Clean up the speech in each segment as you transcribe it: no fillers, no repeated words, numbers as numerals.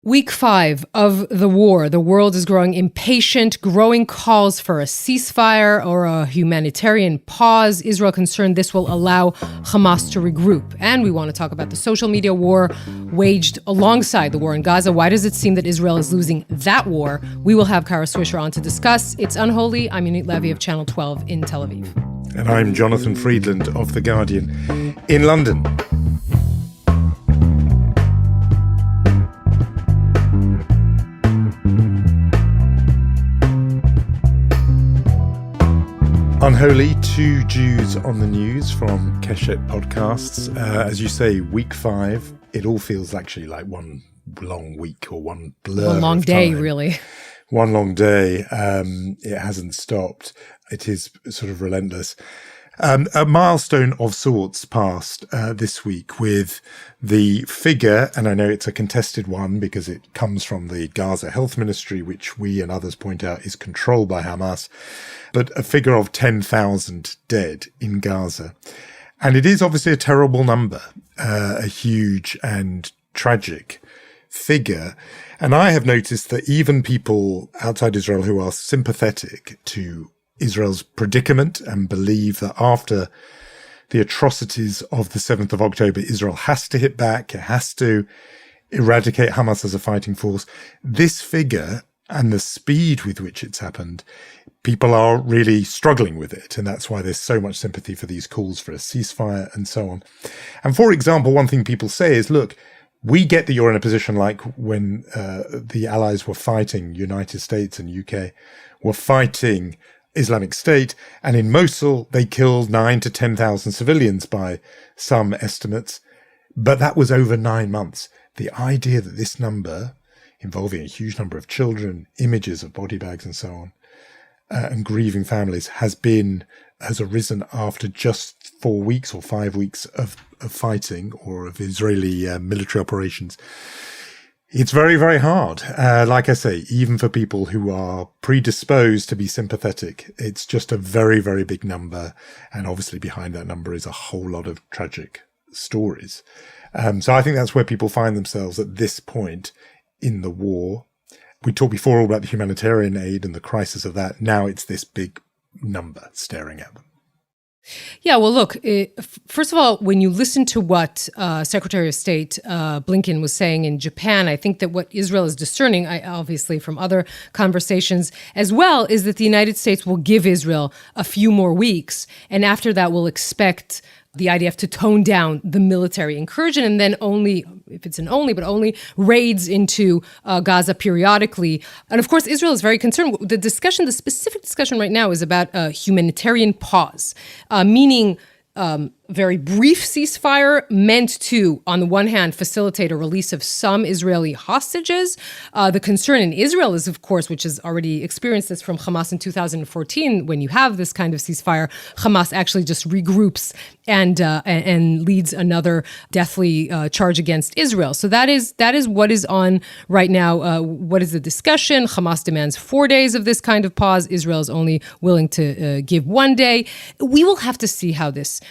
Week 5 of the war. The world is growing impatient, growing calls for a ceasefire or a humanitarian pause. Israel concerned this will allow Hamas to regroup. And we want to talk about the social media war waged alongside the war in Gaza. Why does it seem that Israel is losing that war? We will have Kara Swisher on to discuss. It's Unholy. I'm Yonit Levy of Channel 12 in Tel Aviv. And I'm Jonathan Friedland of The Guardian in London. Unholy, two Jews on the news from Keshet Podcasts. As you say, week 5, it all feels actually like one long week or one blur. One long day, really. One long day. It hasn't stopped. It is sort of relentless. A milestone of sorts passed this week with the figure, and I know it's a contested one because it comes from the Gaza Health Ministry, which we and others point out is controlled by Hamas, but a figure of 10,000 dead in Gaza. And it is obviously a terrible number, a huge and tragic figure. And I have noticed that even people outside Israel who are sympathetic to Israel's predicament and believe that after the atrocities of the 7th of October, Israel has to hit back, it has to eradicate Hamas as a fighting force. This figure and the speed with which it's happened, people are really struggling with it. And that's why there's so much sympathy for these calls for a ceasefire and so on. And for example, one thing people say is, look, we get that you're in a position like when the Allies were fighting, United States and UK were fighting Islamic State, and in Mosul, they killed 9,000 to 10,000 civilians by some estimates, but that was over 9 months. The idea that this number, involving a huge number of children, images of body bags and so on, and grieving families, has arisen after just 4 weeks or 5 weeks of fighting or of Israeli military operations. It's very, very hard. Like I say, even for people who are predisposed to be sympathetic, it's just a very, very big number. And obviously behind that number is a whole lot of tragic stories. So I think that's where people find themselves at this point in the war. We talked before all about the humanitarian aid and the crisis of that. Now it's this big number staring at them. Yeah, well, look, first of all, when you listen to what Secretary of State Blinken was saying in Japan, I think that what Israel is discerning, obviously from other conversations as well, is that the United States will give Israel a few more weeks. And after that, we'll expect the IDF to tone down the military incursion and then only raids into Gaza periodically. And of course, Israel is very concerned. The specific discussion right now is about a humanitarian pause, meaning very brief ceasefire meant to, on the one hand, facilitate a release of some Israeli hostages. The concern in Israel is, of course, which has already experienced this from Hamas in 2014, when you have this kind of ceasefire, Hamas actually just regroups and leads another deathly charge against Israel. So that is what is on right now. What is the discussion? Hamas demands 4 days of this kind of pause. Israel is only willing to give 1 day. We will have to see how this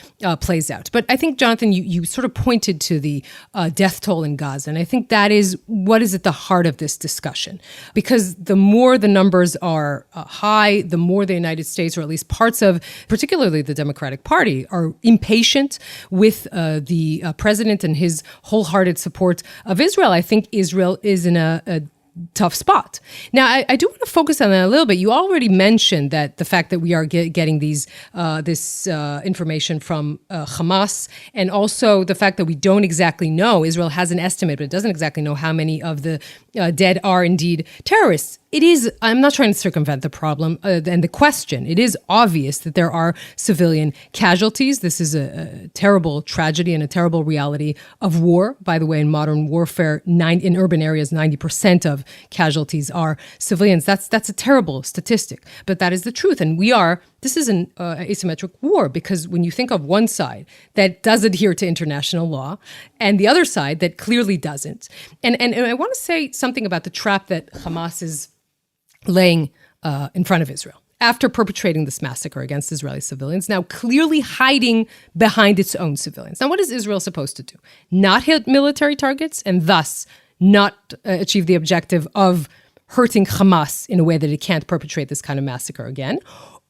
plays out. But I think, Jonathan, you sort of pointed to the death toll in Gaza. And I think that is what is at the heart of this discussion. Because the more the numbers are high, the more the United States, or at least parts of, particularly the Democratic Party, are impatient with the president and his wholehearted support of Israel. I think Israel is in a tough spot. Now, I do want to focus on that a little bit. You already mentioned that the fact that we are getting this information from Hamas, and also the fact that we don't exactly know. Israel has an estimate, but it doesn't exactly know how many of the dead are indeed terrorists. I'm not trying to circumvent the problem and the question. It is obvious that there are civilian casualties. This is a terrible tragedy and a terrible reality of war. By the way, in modern warfare, in urban areas, 90% of casualties are civilians. That's a terrible statistic, but that is the truth. And this is an asymmetric war, because when you think of one side that does adhere to international law and the other side that clearly doesn't. And I want to say something about the trap that Hamas is laying in front of Israel after perpetrating this massacre against Israeli civilians, now clearly hiding behind its own civilians. Now, what is Israel supposed to do? Not hit military targets and thus not achieve the objective of hurting Hamas in a way that it can't perpetrate this kind of massacre again,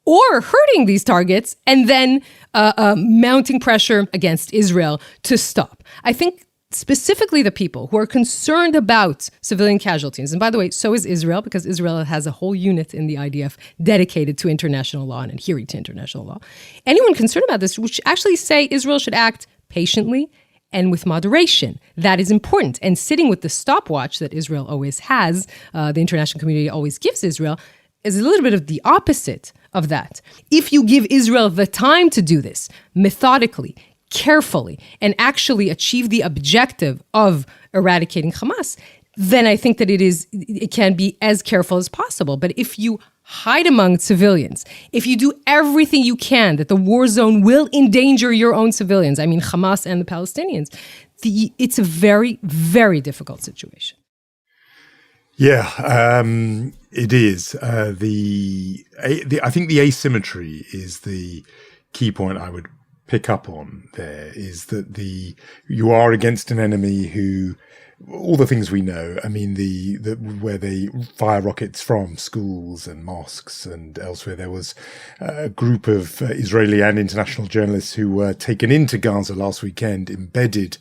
or hurting these targets and then mounting pressure against Israel to stop. I think specifically the people who are concerned about civilian casualties, and by the way, so is Israel, because Israel has a whole unit in the IDF dedicated to international law and adhering to international law. Anyone concerned about this would actually say Israel should act patiently and with moderation. That is important. And sitting with the stopwatch that Israel always has, the international community always gives Israel, is a little bit of the opposite of that. If you give Israel the time to do this methodically, carefully, and actually achieve the objective of eradicating Hamas, then I think that it can be as careful as possible. But if you hide among civilians, if you do everything you can that the war zone will endanger your own civilians, I mean Hamas and the Palestinians, it's a very, very difficult situation. Yeah, it is. I think the asymmetry is the key point I would pick up on there, is that you are against an enemy who, all the things we know, I mean, where they fire rockets from schools and mosques and elsewhere. There was a group of Israeli and international journalists who were taken into Gaza last weekend, embedded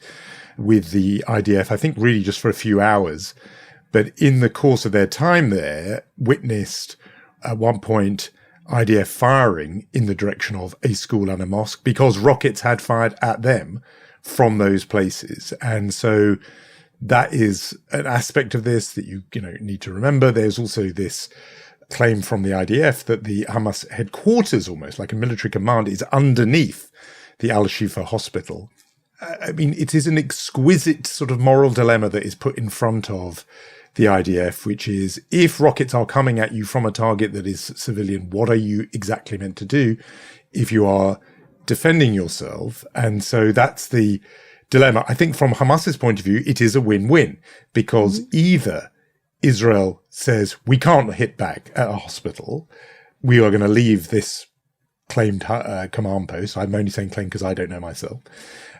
with the IDF, I think really just for a few hours. But in the course of their time there, witnessed at one point IDF firing in the direction of a school and a mosque because rockets had fired at them from those places. And so that is an aspect of this that you need to remember. There's also this claim from the IDF that the Hamas headquarters, almost like a military command, is underneath the Al-Shifa hospital. I mean, it is an exquisite sort of moral dilemma that is put in front of the IDF, which is, if rockets are coming at you from a target that is civilian, what are you exactly meant to do if you are defending yourself? And so that's the dilemma. I think from Hamas's point of view, it is a win-win, because either Israel says, we can't hit back at a hospital, we are going to leave this claimed command post, I'm only saying claim because I don't know myself,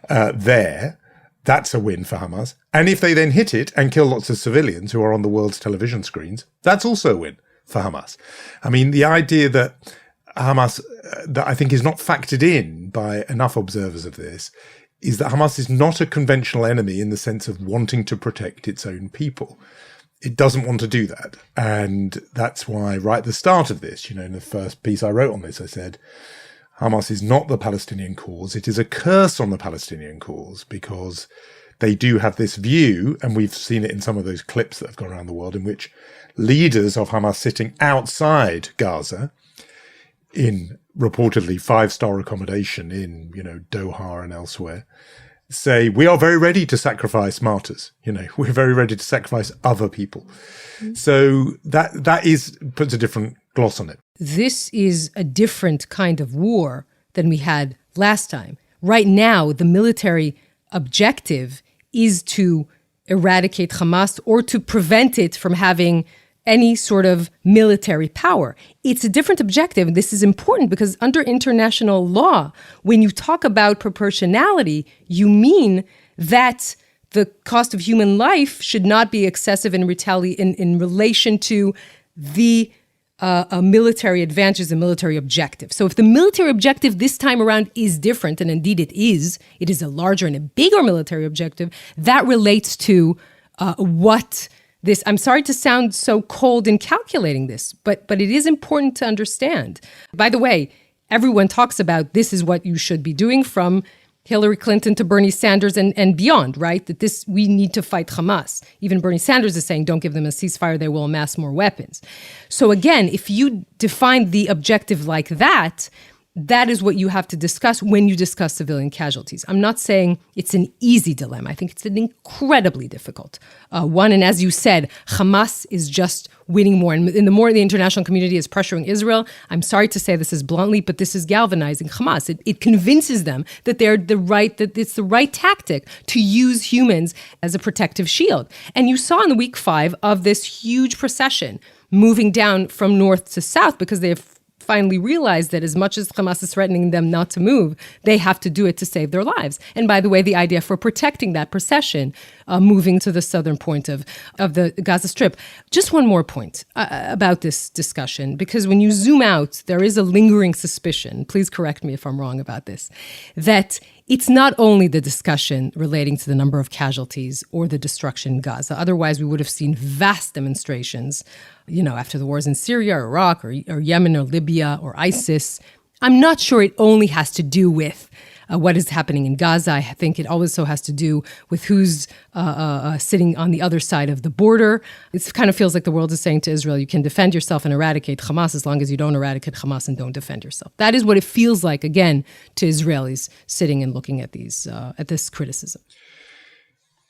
there. That's a win for Hamas. And if they then hit it and kill lots of civilians who are on the world's television screens, that's also a win for Hamas. I mean, the idea that Hamas, that I think is not factored in by enough observers of this, is that Hamas is not a conventional enemy in the sense of wanting to protect its own people. It doesn't want to do that. And that's why right at the start of this, in the first piece I wrote on this, I said, Hamas is not the Palestinian cause. It is a curse on the Palestinian cause, because they do have this view, and we've seen it in some of those clips that have gone around the world, in which leaders of Hamas sitting outside Gaza in reportedly 5-star accommodation in, Doha and elsewhere, say, we are very ready to sacrifice martyrs. We're very ready to sacrifice other people. So that puts a different gloss on it. This is a different kind of war than we had last time. Right now, the military objective is to eradicate Hamas or to prevent it from having any sort of military power. It's a different objective. This is important because under international law, when you talk about proportionality, you mean that the cost of human life should not be excessive in relation to the a military advantage, a military objective. So if the military objective this time around is different, and indeed it is a larger and a bigger military objective, that relates to what this, I'm sorry to sound so cold in calculating this, but it is important to understand. By the way, everyone talks about this is what you should be doing, from Hillary Clinton to Bernie Sanders and beyond, right? That we need to fight Hamas. Even Bernie Sanders is saying, don't give them a ceasefire, they will amass more weapons. So again, if you define the objective like that, that is what you have to discuss when you discuss civilian casualties. I'm not saying it's an easy dilemma. I think it's an incredibly difficult one. And as you said, Hamas is just winning more. And the more the international community is pressuring Israel, I'm sorry to say this is bluntly, but this is galvanizing Hamas. It convinces them that that it's the right tactic to use humans as a protective shield. And you saw in the week 5 of this huge procession moving down from north to south, because they have finally realize that as much as Hamas is threatening them not to move, they have to do it to save their lives. And by the way, the idea for protecting that procession, moving to the southern point of the Gaza Strip. Just one more point about this discussion, because when you zoom out, there is a lingering suspicion, please correct me if I'm wrong about this, that it's not only the discussion relating to the number of casualties or the destruction in Gaza. Otherwise, we would have seen vast demonstrations, after the wars in Syria or Iraq or Yemen or Libya or ISIS. I'm not sure it only has to do with what is happening in Gaza. I think it also has to do with who's sitting on the other side of the border. It kind of feels like the world is saying to Israel, you can defend yourself and eradicate Hamas as long as you don't eradicate Hamas and don't defend yourself. That is what it feels like, again, to Israelis sitting and looking at at this criticism.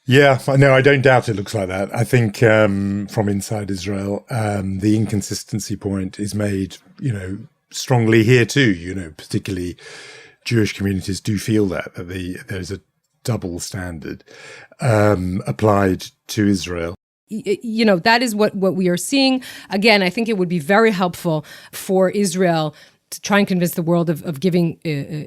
Yeah, no, I don't doubt it looks like that. I think from inside Israel, the inconsistency point is made, strongly here too, particularly Jewish communities do feel that there's a double standard applied to Israel. That is what we are seeing. Again, I think it would be very helpful for Israel to try and convince the world of giving,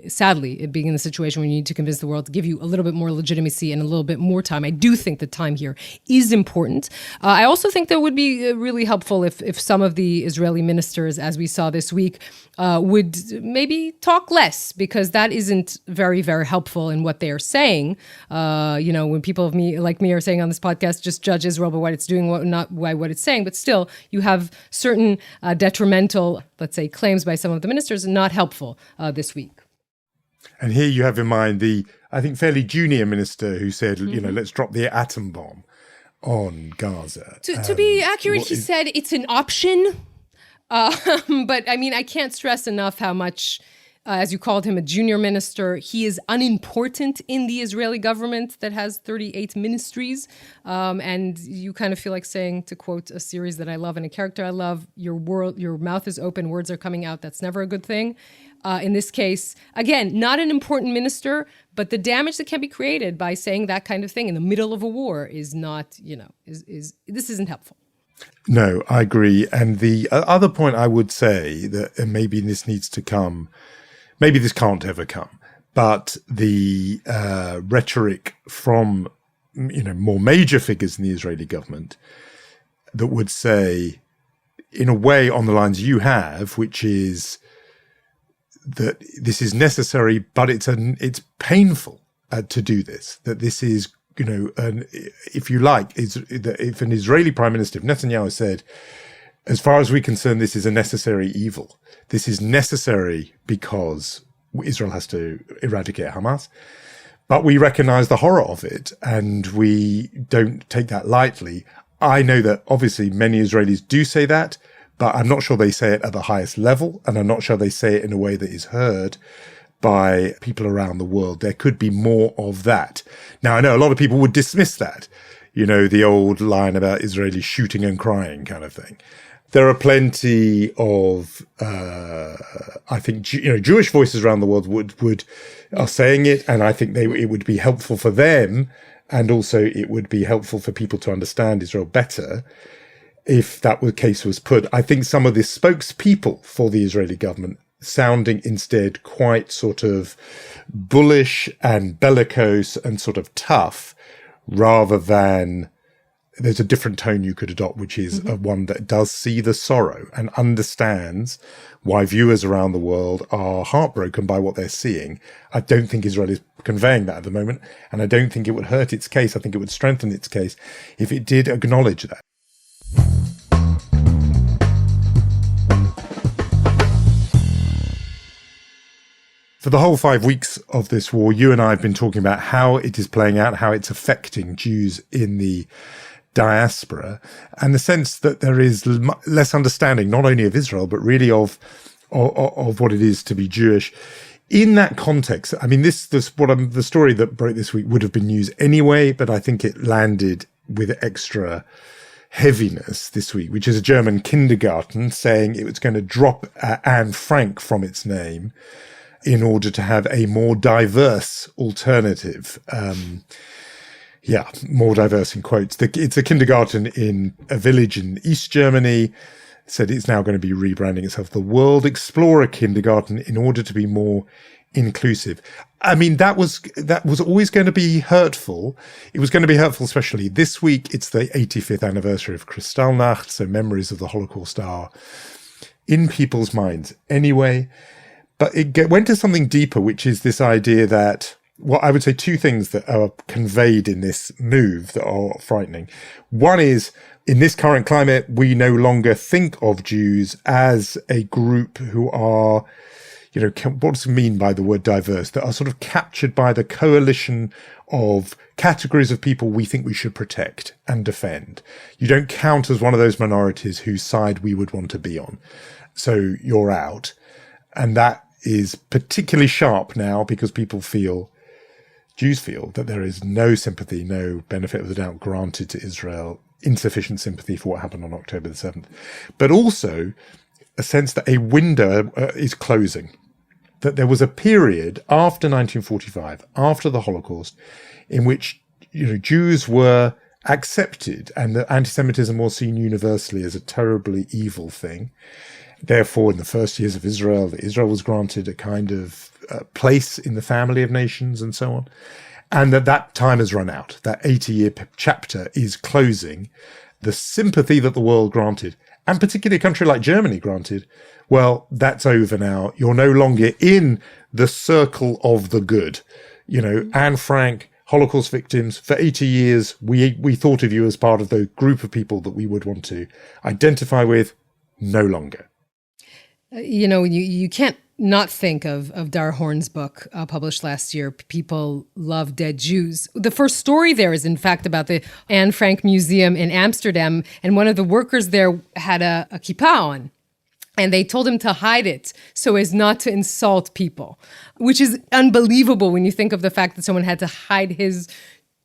sadly, being in the situation where you need to convince the world to give you a little bit more legitimacy and a little bit more time. I do think the time here is important. I also think that would be really helpful if some of the Israeli ministers, as we saw this week, would maybe talk less, because that isn't very, very helpful in what they are saying. When people like me are saying on this podcast, just judge Israel by what it's doing, not by what it's saying. But still, you have certain detrimental, let's say, claims by some of the ministers, not helpful this week. And here you have in mind the, I think, fairly junior minister who said, let's drop the atom bomb on Gaza. To be accurate, he said it's an option. But I mean, I can't stress enough how much, as you called him, a junior minister, he is unimportant in the Israeli government that has 38 ministries. And you kind of feel like saying, to quote a series that I love and a character I love, your mouth is open, words are coming out. That's never a good thing. In this case, again, not an important minister, but the damage that can be created by saying that kind of thing in the middle of a war is not, this isn't helpful. No, I agree. And the other point I would say that, and maybe this needs to come, maybe this can't ever come, but the rhetoric from, more major figures in the Israeli government that would say, in a way, on the lines you have, which is that this is necessary, but it's painful to do this, that this is, if you like, if an Israeli prime minister, if Netanyahu said, as far as we're concerned, this is a necessary evil. This is necessary because Israel has to eradicate Hamas. But we recognize the horror of it, and we don't take that lightly. I know that obviously many Israelis do say that, but I'm not sure they say it at the highest level, and I'm not sure they say it in a way that is heard by people around the world. There could be more of that. Now, I know a lot of people would dismiss that, the old line about Israelis shooting and crying kind of thing. There are plenty of, I think, Jewish voices around the world are saying it, and I think it would be helpful for them, and also it would be helpful for people to understand Israel better if that case was put. I think some of the spokespeople for the Israeli government sounding instead quite sort of bullish and bellicose and sort of tough, rather than there's a different tone you could adopt, which is one that does see the sorrow and understands why viewers around the world are heartbroken by what they're seeing. I don't think Israel is conveying that at the moment, and I don't think it would hurt its case. I think it would strengthen its case if it did acknowledge that. For the whole 5 weeks of this war, you and I have been talking about how it is playing out, how it's affecting Jews in the diaspora, and the sense that there is less understanding, not only of Israel, but really of what it is to be Jewish. In that context, I mean, the story that broke this week would have been news anyway, but I think it landed with extra heaviness this week, which is a German kindergarten saying it was going to drop Anne Frank from its name in order to have a more diverse alternative. More diverse in quotes. It's a kindergarten in a village in East Germany. said it's now going to be rebranding itself the World Explorer Kindergarten in order to be more inclusive. I mean, that was always going to be hurtful. It was going to be hurtful, especially this week. It's the 85th anniversary of Kristallnacht, so memories of the Holocaust are in people's minds anyway. But it went to something deeper, which is this idea that, well, I would say two things that are conveyed in this move that are frightening. One is, in this current climate, we no longer think of Jews as a group who are, what does it mean by the word diverse? That are sort of captured by the coalition of categories of people we think we should protect and defend. You don't count as one of those minorities whose side we would want to be on. So you're out. And that is particularly sharp now because Jews feel that there is no sympathy, no benefit of the doubt granted to Israel, insufficient sympathy for what happened on October the 7th, but also a sense that a window is closing, that there was a period after 1945, after the Holocaust, in which Jews were accepted and that anti-Semitism was seen universally as a terribly evil thing. Therefore, in the first years of Israel was granted a kind of place in the family of nations and so on. And that time has run out. That 80-year chapter is closing. The sympathy that the world granted, and particularly a country like Germany granted, well, that's over now. You're no longer in the circle of the good. Anne Frank, Holocaust victims, for 80 years, we thought of you as part of the group of people that we would want to identify with. No longer. You can't not think of Dar Horn's book published last year, People Love Dead Jews. The first story there is, in fact, about the Anne Frank Museum in Amsterdam, and one of the workers there had a kippah on, and they told him to hide it so as not to insult people, which is unbelievable when you think of the fact that someone had to hide his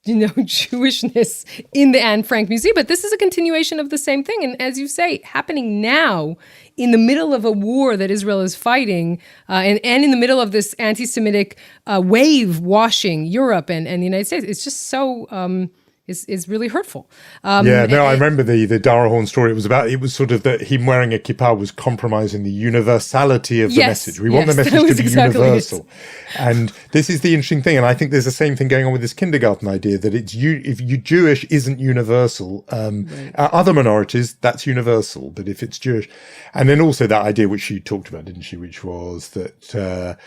Jewishness in the Anne Frank Museum. But this is a continuation of the same thing. And as you say, happening now in the middle of a war that Israel is fighting and in the middle of this anti-Semitic wave washing Europe and the United States. It's just so... is really hurtful. I remember the Dara Horn story. It was sort of that him wearing a kippah was compromising the universality of the message. We want the message to be universal. And this is the interesting thing. And I think there's the same thing going on with this kindergarten idea that if you Jewish isn't universal, right. Other minorities, that's universal. But if it's Jewish, and then also that idea which she talked about, didn't she? Which was that,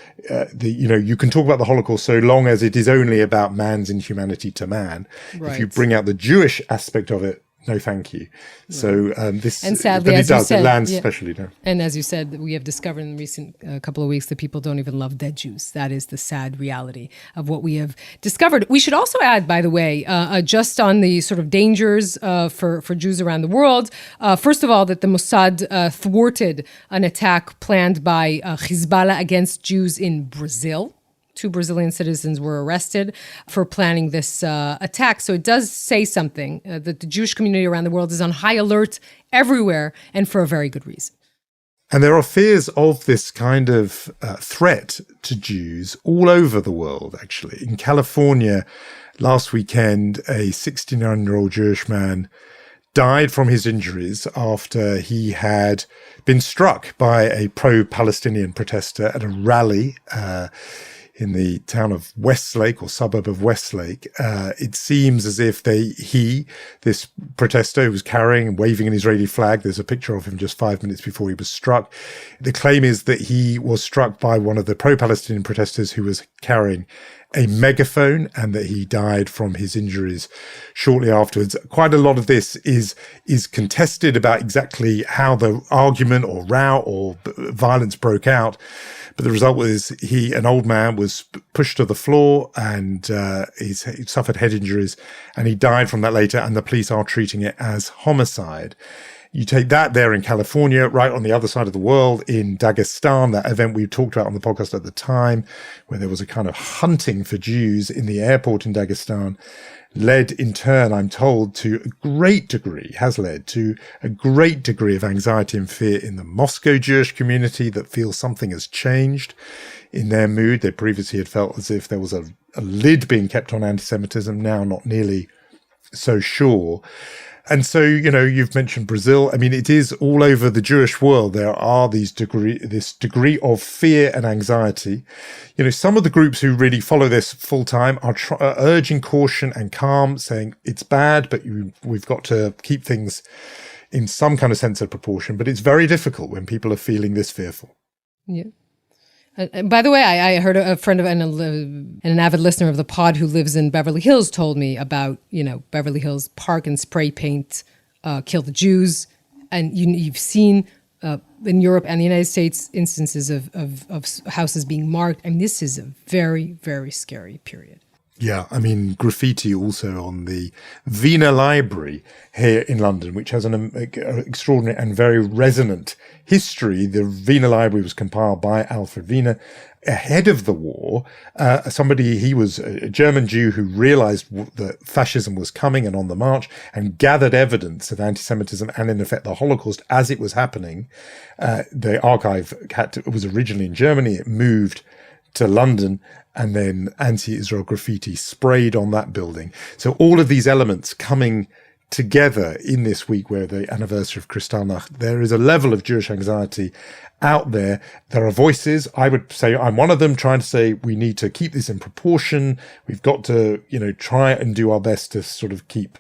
you can talk about the Holocaust so long as it is only about man's inhumanity to man. Right. If you bring out the Jewish aspect of it, no, thank you. Right. So this, and sadly, but as you said, it lands especially now. And as you said, we have discovered in the recent couple of weeks that people don't even love dead Jews. That is the sad reality of what we have discovered. We should also add, by the way, just on the sort of dangers for Jews around the world. First of all, that the Mossad thwarted an attack planned by Hezbollah against Jews in Brazil. 2 Brazilian citizens were arrested for planning this attack. So it does say something that the Jewish community around the world is on high alert everywhere, and for a very good reason. And there are fears of this kind of threat to Jews all over the world, actually. In California, last weekend, a 69-year-old Jewish man died from his injuries after he had been struck by a pro-Palestinian protester at a rally in the town of Westlake or suburb of Westlake. It seems as if this protester who was carrying and waving an Israeli flag, there's a picture of him just 5 minutes before he was struck. The claim is that he was struck by one of the pro-Palestinian protesters who was carrying a megaphone and that he died from his injuries shortly afterwards. Quite a lot of this is contested about exactly how the argument or row or violence broke out. But the result was an old man was pushed to the floor and he suffered head injuries and he died from that later, and the police are treating it as homicide. You take that there in California, right on the other side of the world, in Dagestan, that event we talked about on the podcast at the time, where there was a kind of hunting for Jews in the airport in Dagestan, led in turn, I'm told, has led to a great degree of anxiety and fear in the Moscow Jewish community that feels something has changed in their mood. They previously had felt as if there was a lid being kept on anti-Semitism, now not nearly so sure. And so, you've mentioned Brazil. I mean, it is all over the Jewish world. There are this degree of fear and anxiety. Some of the groups who really follow this full time are urging caution and calm, saying it's bad, but we've got to keep things in some kind of sense of proportion. But it's very difficult when people are feeling this fearful. Yeah. By the way, I heard a friend of and an avid listener of the pod who lives in Beverly Hills told me about, Beverly Hills Park and spray paint kill the Jews. And you've seen in Europe and the United States instances of houses being marked. And this is a very, very scary period. Yeah, I mean, graffiti also on the Wiener Library here in London, which has an extraordinary and very resonant history. The Wiener Library was compiled by Alfred Wiener ahead of the war. He was a German Jew who realized that fascism was coming and on the march and gathered evidence of anti-Semitism and, in effect, the Holocaust as it was happening. The archive was originally in Germany. It moved to London, and then anti-Israel graffiti sprayed on that building. So all of these elements coming together in this week where the anniversary of Kristallnacht, there is a level of Jewish anxiety out there. There are voices, I would say I'm one of them, trying to say we need to keep this in proportion. We've got to, try and do our best to sort of keep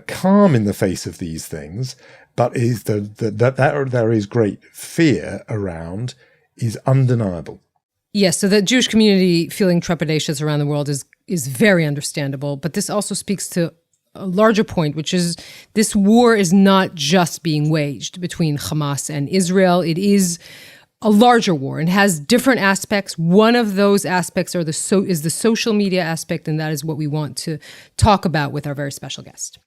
calm in the face of these things. But there is great fear around is undeniable. Yes, so the Jewish community feeling trepidatious around the world is very understandable. But this also speaks to a larger point, which is this war is not just being waged between Hamas and Israel. It is a larger war and has different aspects. One of those aspects is the social media aspect, and that is what we want to talk about with our very special guest.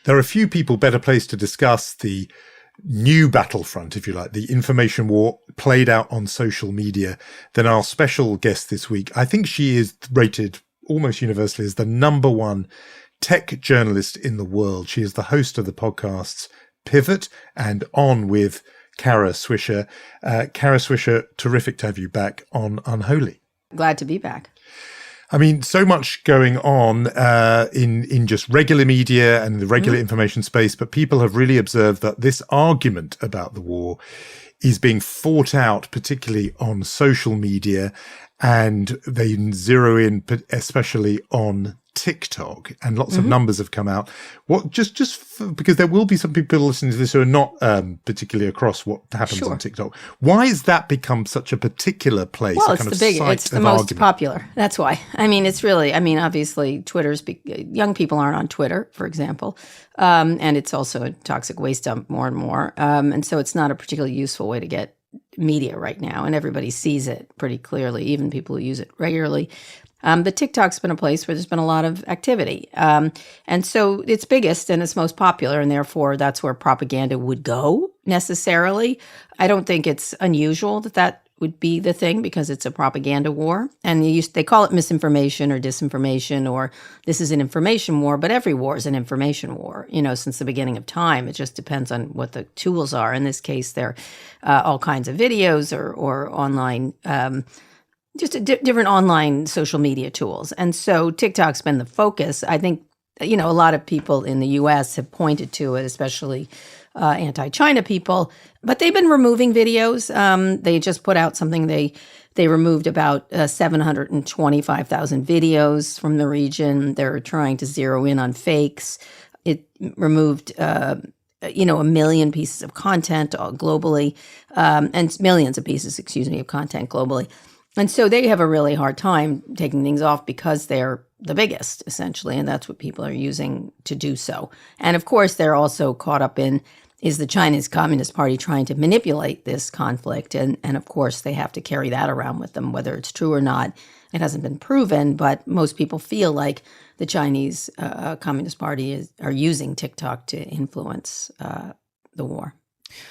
There are a few people better placed to discuss the new battlefront, if you like, the information war played out on social media than our special guest this week. I think she is rated almost universally as the number one tech journalist in the world. She is the host of the podcasts Pivot and On with Kara Swisher. Kara Swisher, terrific to have you back on Unholy. Glad to be back. I mean, so much going on in just regular media and the regular information space, but people have really observed that this argument about the war is being fought out, particularly on social media, and they zero in especially on TikTok, and lots of numbers have come out. Because there will be some people listening to this who are not particularly across what happens on TikTok. Why has that become such a particular place? Well, it's the most popular. That's why. I mean, obviously, young people aren't on Twitter, for example, and it's also a toxic waste dump more and more, and so it's not a particularly useful way to get media right now, and everybody sees it pretty clearly, even people who use it regularly. But TikTok's been a place where there's been a lot of activity. And so it's biggest and it's most popular, and therefore that's where propaganda would go necessarily. I don't think it's unusual that would be the thing because it's a propaganda war. And they call it misinformation or disinformation, or this is an information war, but every war is an information war, since the beginning of time. It just depends on what the tools are. In this case, they're all kinds of videos or online different online social media tools. And so TikTok's been the focus. I think, a lot of people in the U.S. have pointed to it, especially anti-China people, but they've been removing videos. They just put out something. They removed about 725,000 videos from the region. They're trying to zero in on fakes. It removed a million pieces of content globally, and millions of pieces, of content globally. And so they have a really hard time taking things off because they're the biggest, essentially, and that's what people are using to do so. And of course, they're also caught up in, is the Chinese Communist Party trying to manipulate this conflict? And of course, they have to carry that around with them, whether it's true or not. It hasn't been proven, but most people feel like the Chinese Communist Party are using TikTok to influence the war.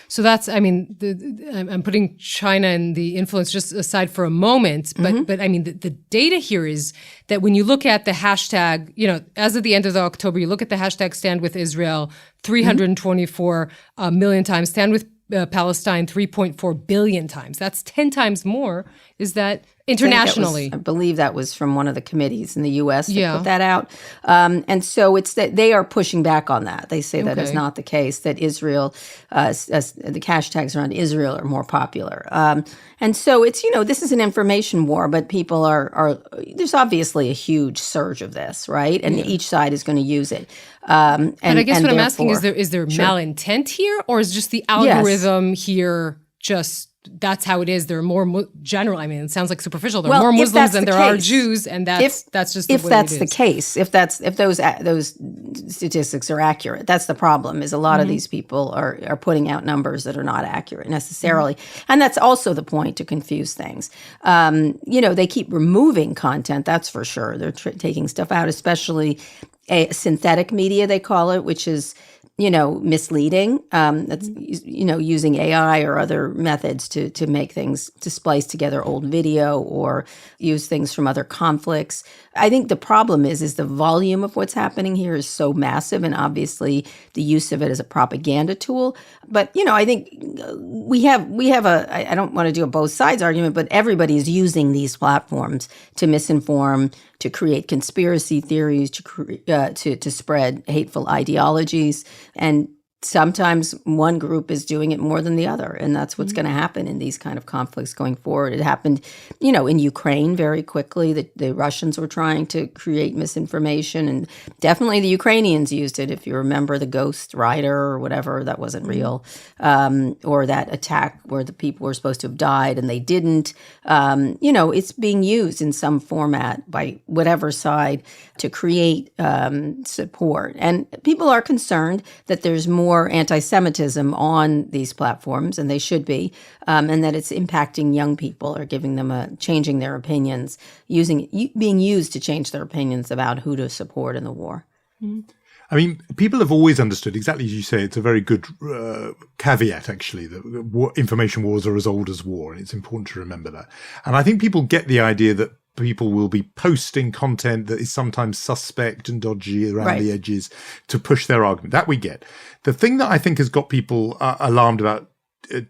So that's, I'm putting China and the influence just aside for a moment, but the data here is that when you look at the hashtag, as of the end of October, you look at the hashtag Stand With Israel, 324 million times, Stand With Palestine, 3.4 billion times. That's 10 times more. Is that internationally. I believe that was from one of the committees in the U.S. that put that out. And so it's that they are pushing back on that. They say that is not the case, that Israel, as the hashtags around Israel are more popular. And so it's, this is an information war, but people there's obviously a huge surge of this, right? And each side is going to use it. And I guess what I'm asking is there malintent here, or is just the algorithm here just that's how it is? There are more general. I mean, it sounds like superficial. There are more Muslims than there are Jews, and that's just the way it is. If that's the case, if those statistics are accurate, that's the problem. Is a lot of these people are putting out numbers that are not accurate necessarily, and that's also the point, to confuse things. They keep removing content. That's for sure. They're taking stuff out, especially synthetic media, they call it, which is misleading. That's using AI or other methods to make things, to splice together old video or use things from other conflicts. I think the problem is the volume of what's happening here is so massive, and obviously the use of it as a propaganda tool. But I think we have I don't want to do a both sides argument, but everybody is using these platforms to misinform, to create conspiracy theories, to spread hateful ideologies. And sometimes one group is doing it more than the other. And that's what's going to happen in these kind of conflicts going forward. It happened, in Ukraine very quickly. The Russians were trying to create misinformation, and definitely the Ukrainians used it. If you remember the Ghost Rider or whatever, that wasn't real, or that attack where the people were supposed to have died and they didn't. It's being used in some format by whatever side to create support. And people are concerned that there's more anti-Semitism on these platforms, and they should be, and that it's impacting young people or giving them changing their opinions, being used to change their opinions about who to support in the war. I mean, people have always understood, exactly as you say, it's a very good caveat, actually, that information wars are as old as war, and it's important to remember that. And I think people get the idea that people will be posting content that is sometimes suspect and dodgy around the edges to push their argument. That we get. The thing that I think has got people alarmed about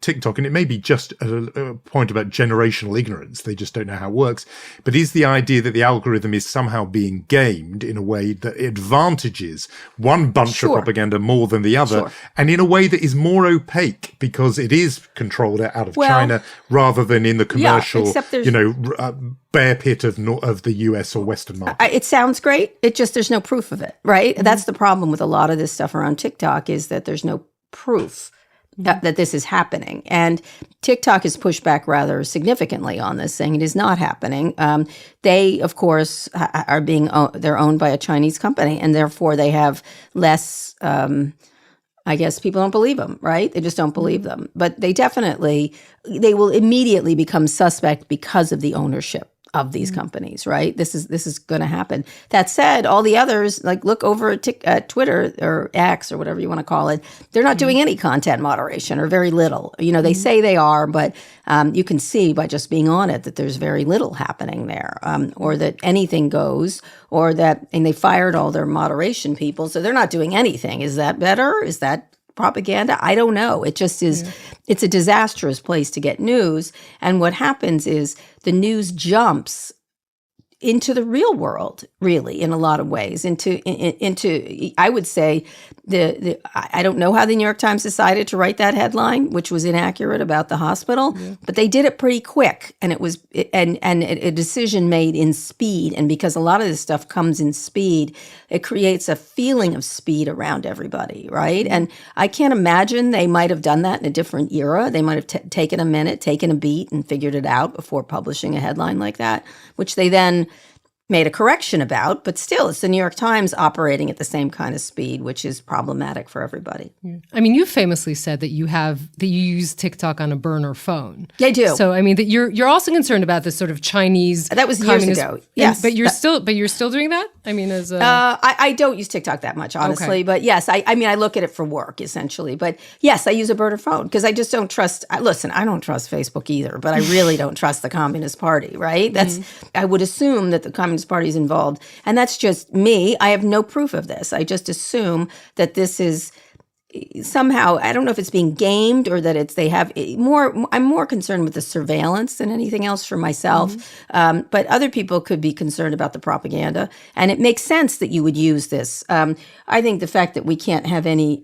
TikTok, and it may be just a point about generational ignorance, they just don't know how it works, but is the idea that the algorithm is somehow being gamed in a way that advantages one bunch of propaganda more than the other, and in a way that is more opaque because it is controlled out of China rather than in the commercial, bear pit of the US or Western market. It sounds great. There's no proof of it, right? That's the problem with a lot of this stuff around TikTok, is that there's no proof that this is happening. And TikTok has pushed back rather significantly on this, saying it is not happening. They, of course, they're owned by a Chinese company, and therefore they have less, I guess people don't believe them, right? They just don't believe them. But they will immediately become suspect because of the ownership of these companies, right? This is going to happen. That said, all the others, like look over at Twitter or X or whatever you want to call it, they're not doing any content moderation or very little. They say they are, but you can see by just being on it that there's very little happening there, or that anything goes, and they fired all their moderation people, so they're not doing anything. Is that better? Is that propaganda? I don't know. It just is. It's a disastrous place to get news. And what happens is the news jumps into the real world, really, in a lot of ways. Into I would say I don't know how the New York Times decided to write that headline, which was inaccurate about the hospital, but they did it pretty quick, and it was a decision made in speed. And because a lot of this stuff comes in speed, it creates a feeling of speed around everybody, right? And I can't imagine they might have done that in a different era. They might have taken a minute, taken a beat, and figured it out before publishing a headline like that, which they then made a correction about, but still, it's the New York Times operating at the same kind of speed, which is problematic for everybody. Yeah. I mean, you famously said that you use TikTok on a burner phone. I do. So I mean, that you're also concerned about this sort of Chinese. That was years ago. Yes, but you're still doing that. I mean, as I don't use TikTok that much, honestly. But yes, I mean, I look at it for work essentially. But yes, I use a burner phone because I just don't trust. Listen, I don't trust Facebook either, but I really don't trust the Communist Party. Right? I would assume that the Communist Party is involved, and that's just me. I have no proof of this. I just assume that this is somehow, I don't know if it's being gamed or that they have more. I'm more concerned with the surveillance than anything else for myself. But other people could be concerned about the propaganda. And it makes sense that you would use this. I think the fact that we can't have any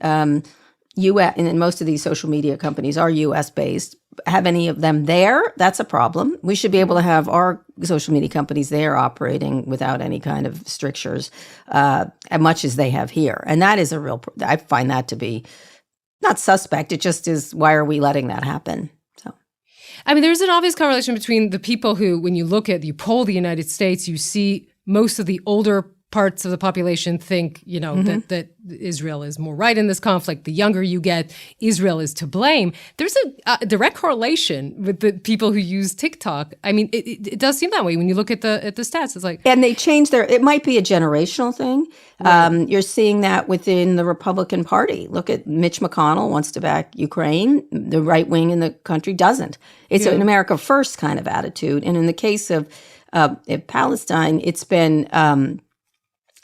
U.S., and most of these social media companies are U.S. based, have any of them there, that's a problem. We should be able to have our social media companies there operating without any kind of strictures, as much as they have here. And that is I find that to be not suspect. It just is, why are we letting that happen? So, I mean, there's an obvious correlation between the people who, when you poll the United States, you see most of the older parts of the population think, that Israel is more right in this conflict. The younger you get, Israel is to blame. There's a direct correlation with the people who use TikTok. I mean, it does seem that way when you look at the stats. It's like, and they change it might be a generational thing. Right. You're seeing that within the Republican Party. Look at Mitch McConnell wants to back Ukraine. The right wing in the country doesn't. It's an America first kind of attitude. And in the case of Palestine, it's been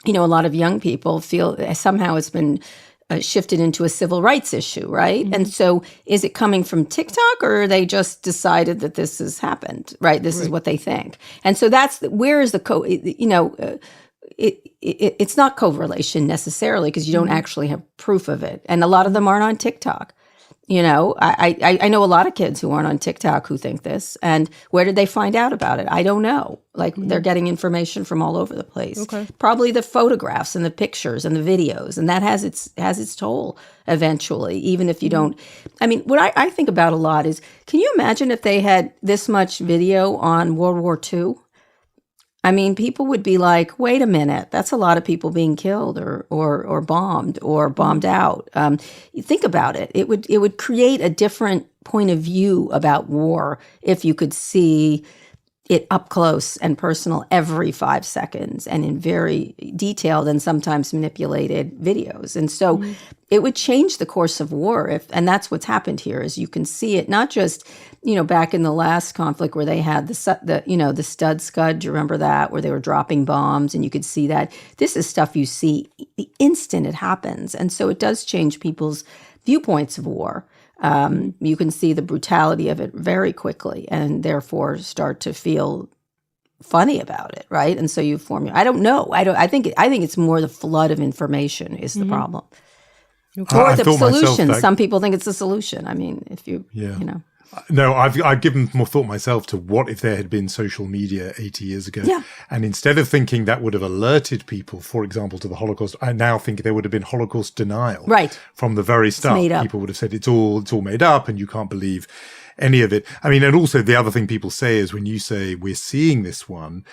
a lot of young people feel somehow it's been shifted into a civil rights issue, right? And so is it coming from TikTok, or they just decided that this has happened, right? This is what they think. And so where is the it's not correlation necessarily, because you don't actually have proof of it. And a lot of them aren't on TikTok. I know a lot of kids who aren't on TikTok who think this. And where did they find out about it? I don't know. They're getting information from all over the place. Okay. Probably the photographs and the pictures and the videos, and that has its toll eventually. Even if you don't. I mean, what I think about a lot is, can you imagine if they had this much video on World War II? I mean, people would be like, wait a minute, that's a lot of people being killed or bombed out. You think about it. It would create a different point of view about war if you could see it up close and personal every 5 seconds and in very detailed and sometimes manipulated videos. And so it would change the course of war. And that's what's happened here, is you can see it not just, back in the last conflict where they had the Stud Scud, do you remember that, where they were dropping bombs and you could see that. This is stuff you see the instant it happens. And so it does change people's viewpoints of war. You can see the brutality of it very quickly, and therefore start to feel funny about it, right? And so you form I don't know. I think it's more the flood of information is the problem, or the solution. Some people think it's the solution. I mean, if you No, I've given more thought myself to what if there had been social media 80 years ago. Yeah. And instead of thinking that would have alerted people, for example, to the Holocaust, I now think there would have been Holocaust denial. Right. From the very start. People would have said it's all made up and you can't believe any of it. I mean, and also the other thing people say is, when you say we're seeing this one,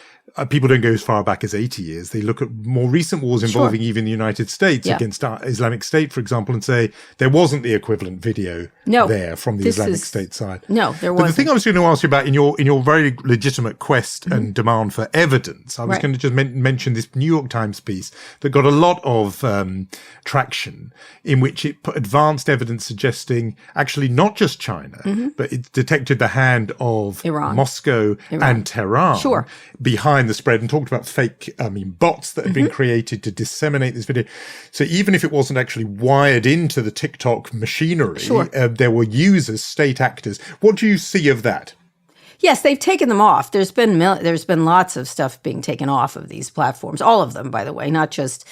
people don't go as far back as 80 years. They look at more recent wars involving even the United States against Islamic State, for example, and say there wasn't the equivalent video there from the Islamic State side. No, there wasn't. But the thing I was going to ask you about in your very legitimate quest and demand for evidence, I was going to just mention this New York Times piece that got a lot of traction, in which it put advanced evidence suggesting actually not just China, but it detected the hand of Iran, Moscow, and Tehran behind the spread, and talked about fake, bots that had been created to disseminate this video. So even if it wasn't actually wired into the TikTok machinery, there were users, state actors. What do you see of that? Yes, they've taken them off. There's been lots of stuff being taken off of these platforms. All of them, by the way, not just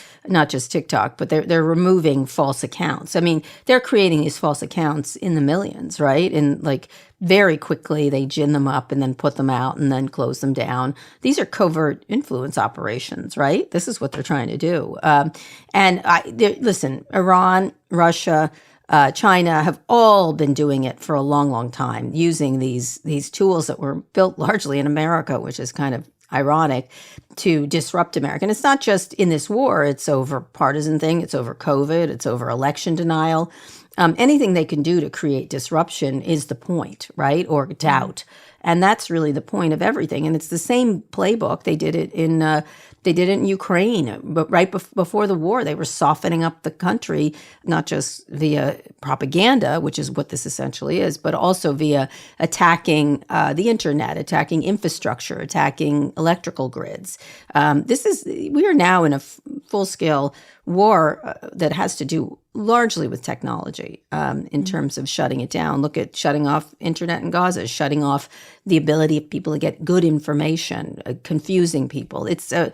TikTok, but they're removing false accounts. I mean, they're creating these false accounts in the millions, right? And very quickly they gin them up and then put them out and then close them down. These are covert influence operations, right? This is what they're trying to do. Listen, Iran, Russia, China have all been doing it for a long, long time, using these tools that were built largely in America, which is kind of ironic, to disrupt America. And it's not just in this war. It's over partisan thing. It's over COVID. It's over election denial. Anything they can do to create disruption is the point, right? Or doubt. And that's really the point of everything. And it's the same playbook. They did it in Ukraine, but right before the war, they were softening up the country, not just via propaganda, which is what this essentially is, but also via attacking the internet, attacking infrastructure, attacking electrical grids. We are now in a full-scale war that has to do largely with technology in terms of shutting it down. Look at shutting off internet in Gaza, shutting off the ability of people to get good information, confusing people. It's, I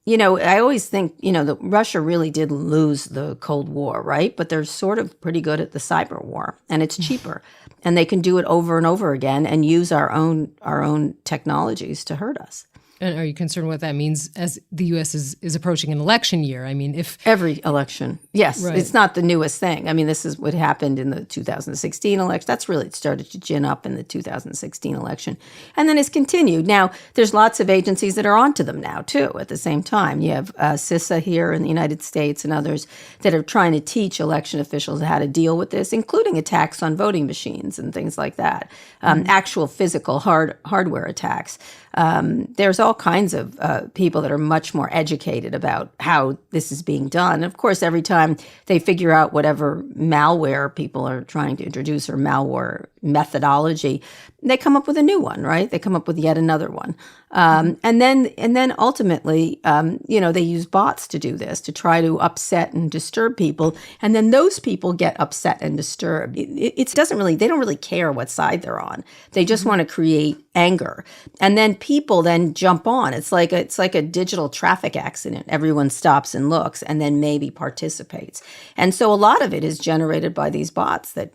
always think, that Russia really did lose the Cold War, right? But they're sort of pretty good at the cyber war, and it's cheaper. And they can do it over and over again and use our own technologies to hurt us. And are you concerned what that means as the U.S. is approaching an election year? I mean, if every election, yes, right. It's not the newest thing. I mean, this is what happened in the 2016 election. That's really, it started to gin up in the 2016 election. And then it's continued. Now, there's lots of agencies that are onto them now, too, at the same time. You have CISA here in the United States and others that are trying to teach election officials how to deal with this, including attacks on voting machines and things like that, actual physical hardware attacks. There's all kinds of people that are much more educated about how this is being done. And of course, every time they figure out whatever malware people are trying to introduce or malware methodology, they come up with a new one, right? They come up with yet another one. And then ultimately, they use bots to do this, to try to upset and disturb people. And then those people get upset and disturbed. They don't really care what side they're on. They just want to create anger. And then people then jump on. It's like a digital traffic accident. Everyone stops and looks and then maybe participates. And so a lot of it is generated by these bots that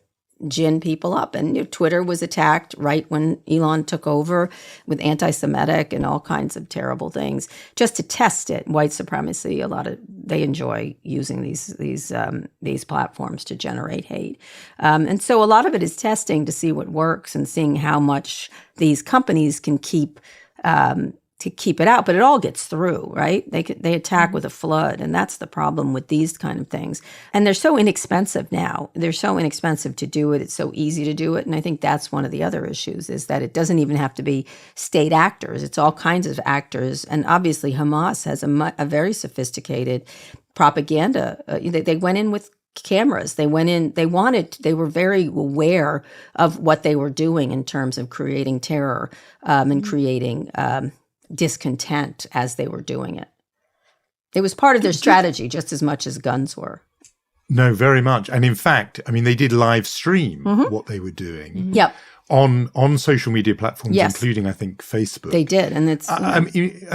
gin people up. And Twitter was attacked right when Elon took over with anti-Semitic and all kinds of terrible things just to test it. White supremacy, they enjoy using these platforms to generate hate. And so a lot of it is testing to see what works and seeing how much these companies can keep it out, but it all gets through, right? They attack with a flood, and that's the problem with these kind of things. And they're so inexpensive now. They're so inexpensive to do it. It's so easy to do it. And I think that's one of the other issues is that it doesn't even have to be state actors. It's all kinds of actors. And obviously Hamas has a very sophisticated propaganda. They went in with cameras. They went in, they were very aware of what they were doing in terms of creating terror and creating discontent as they were doing it. It was part of their strategy just as much as guns were. No, very much. And in fact, I mean, they did live stream what they were doing. Yep. On social media platforms, yes. including, I think, Facebook. They did. And it's... I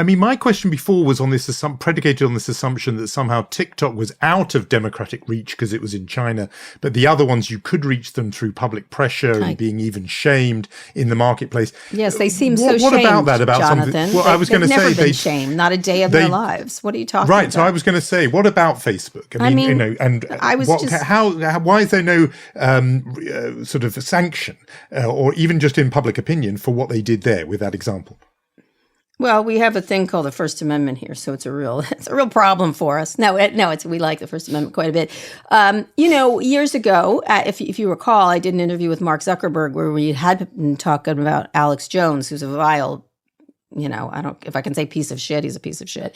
mean, my question before was on this predicated on this assumption that somehow TikTok was out of democratic reach because it was in China, but the other ones, you could reach them through public pressure and being even shamed in the marketplace. Yes, they seem so shamed, What about that? About Jonathan? Something? Well, I was going to say... They've never been shamed, not a day of their lives. What are you talking about? Right, so I was going to say, what about Facebook? I mean why is there no sort of sanction or even just in public opinion for what they did there with that example? Well, we have a thing called the First Amendment here, so it's a real problem for us. We like the First Amendment quite a bit. Years ago, if you recall, I did an interview with Mark Zuckerberg where we had been talking about Alex Jones, who's a vile, if I can say piece of shit, he's a piece of shit.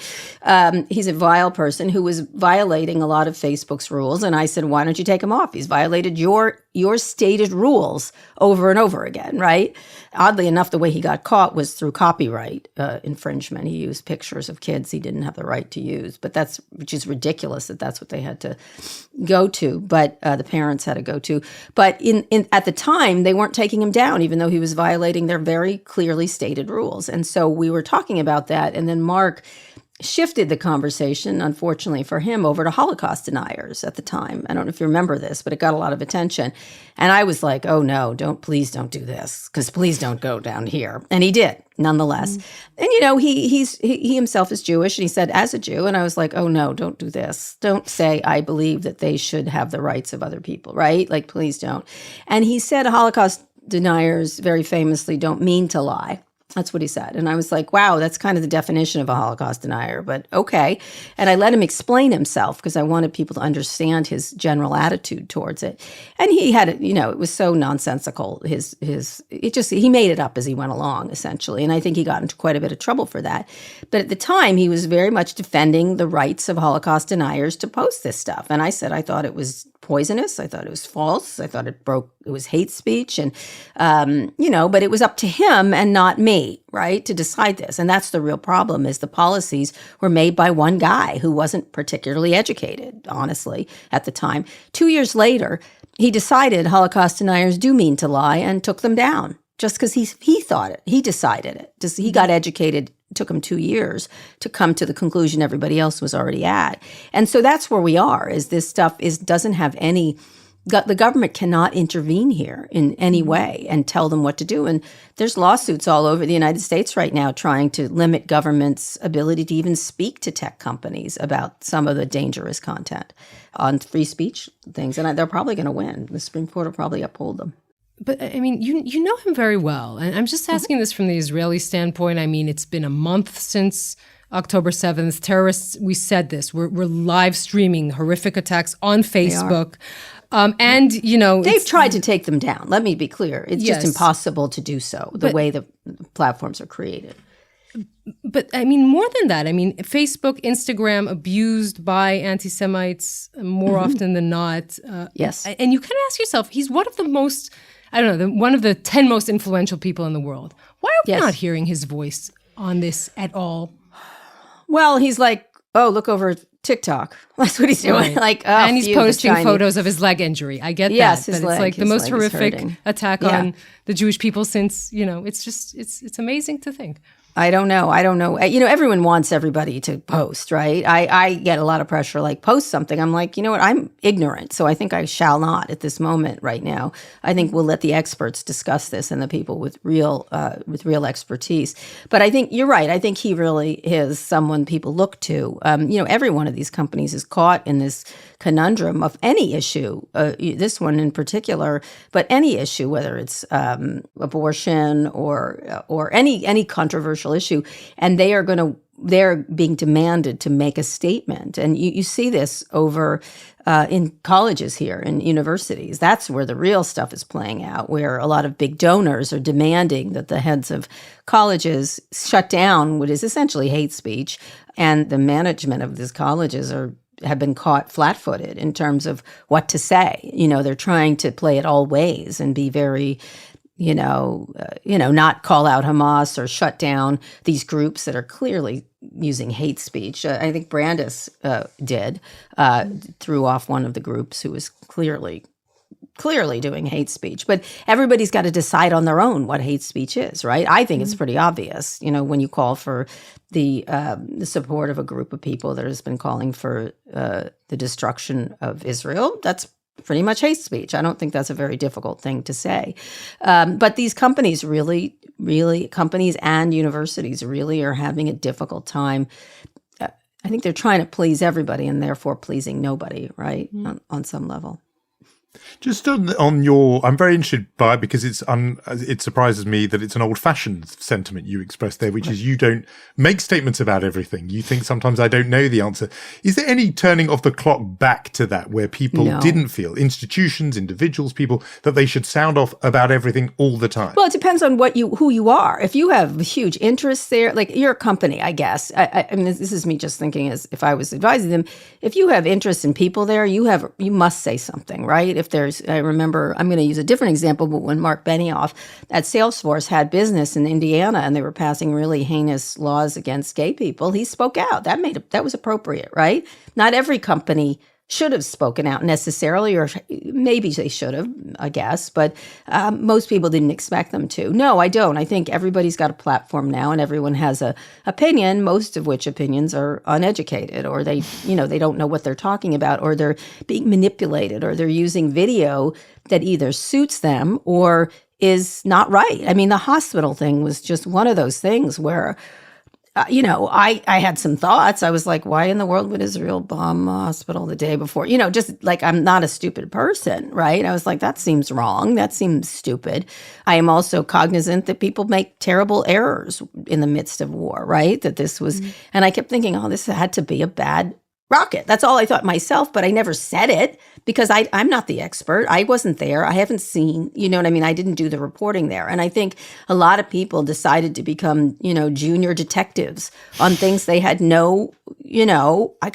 He's a vile person who was violating a lot of Facebook's rules. And I said, why don't you take him off? He's violated your stated rules over and over again, right? Oddly enough, the way he got caught was through copyright infringement. He used pictures of kids he didn't have the right to use, which is ridiculous that's what they had to go to, but the parents had to go to. But at the time, they weren't taking him down, even though he was violating their very clearly stated rules. And so we were talking about that, and then Mark shifted the conversation, unfortunately for him, over to Holocaust deniers at the time. I don't know if you remember this, but it got a lot of attention. And I was like, oh no, please don't do this, because please don't go down here. And he did, nonetheless. And he himself is Jewish, and he said, as a Jew, and I was like, oh no, don't do this. Don't say I believe that they should have the rights of other people, right? Like, please don't. And he said Holocaust deniers very famously don't mean to lie. That's what he said. And I was like, wow, that's kind of the definition of a Holocaust denier, but okay. And I let him explain himself because I wanted people to understand his general attitude towards it. And he had, it was so nonsensical. He made it up as he went along, essentially. And I think he got into quite a bit of trouble for that. But at the time, he was very much defending the rights of Holocaust deniers to post this stuff. And I said I thought it was poisonous. I thought it was false. I thought it was hate speech. And, but it was up to him and not me, right, to decide this. And that's the real problem, is the policies were made by one guy who wasn't particularly educated, honestly, at the time. 2 years later, he decided Holocaust deniers do mean to lie and took them down just because he thought it. He decided it. He got educated. It took him 2 years to come to the conclusion everybody else was already at. And so that's where we are, is this stuff doesn't have any, the government cannot intervene here in any way and tell them what to do. And there's lawsuits all over the United States right now trying to limit government's ability to even speak to tech companies about some of the dangerous content on free speech things. And they're probably going to win. The Supreme Court will probably uphold them. But I mean, you know him very well. And I'm just asking this from the Israeli standpoint. I mean, it's been a month since October 7th. Terrorists, we said this, we're live streaming horrific attacks on Facebook. They've tried to take them down. Let me be clear. It's just impossible to do so, the way the platforms are created. But I mean, more than that, I mean, Facebook, Instagram abused by anti-Semites more often than not. Yes. And you kind of ask yourself, he's one of the most, I don't know, one of the 10 most influential people in the world. Why are we not hearing his voice on this at all? Well, he's like, oh, look over at TikTok. That's what he's doing. Right. And he's posting photos of his leg injury. I get that. But it's like the most horrific attack on the Jewish people since, it's amazing to think. I don't know. Everyone wants everybody to post, right? I get a lot of pressure, like, post something. I'm like, you know what? I'm ignorant, so I think I shall not at this moment right now. I think we'll let the experts discuss this and the people with real expertise. But I think you're right. I think he really is someone people look to. Every one of these companies is caught in this conundrum of any issue, this one in particular, but any issue, whether it's abortion or any controversial issue, and they're being demanded to make a statement. And you see this over in colleges here, in universities. That's where the real stuff is playing out, where a lot of big donors are demanding that the heads of colleges shut down what is essentially hate speech, and the management of these colleges have been caught flat-footed in terms of what to say. They're trying to play it all ways and be very, not call out Hamas or shut down these groups that are clearly using hate speech. I think Brandis threw off one of the groups who was clearly doing hate speech. But everybody's got to decide on their own what hate speech is, right? I think it's pretty obvious, when you call for the support of a group of people that has been calling for the destruction of Israel. That's pretty much hate speech. I don't think that's a very difficult thing to say. But these companies really, companies and universities really are having a difficult time. I think they're trying to please everybody and therefore pleasing nobody, right, on some level. Just on your, I'm very interested by it because it surprises me that it's an old-fashioned sentiment you expressed there, which is you don't make statements about everything. You think sometimes I don't know the answer. Is there any turning of the clock back to that where people didn't feel, institutions, individuals, people, that they should sound off about everything all the time? Well, it depends on who you are. If you have huge interests there, like you're a company, I guess. I mean, this is me just thinking as if I was advising them. If you have interest in people there, you must say something, right? If I remember, I'm going to use a different example, but when Mark Benioff at Salesforce had business in Indiana and they were passing really heinous laws against gay people, he spoke out. That was appropriate, right? Not every company should have spoken out necessarily, or maybe they should have, I guess, but most people didn't expect them to. No, I don't. I think everybody's got a platform now and everyone has an opinion, most of which opinions are uneducated, or they don't know what they're talking about, or they're being manipulated, or they're using video that either suits them or is not right. I mean, the hospital thing was just one of those things where I had some thoughts. I was like, why in the world would Israel bomb a hospital the day before? Just like, I'm not a stupid person, right? I was like, that seems wrong. That seems stupid. I am also cognizant that people make terrible errors in the midst of war, right? That this was, and I kept thinking, this had to be a bad rocket. That's all I thought myself, but I never said it because I'm not the expert. I wasn't there. I haven't seen, you know what I mean? I didn't do the reporting there. And I think a lot of people decided to become, junior detectives on things they had no, I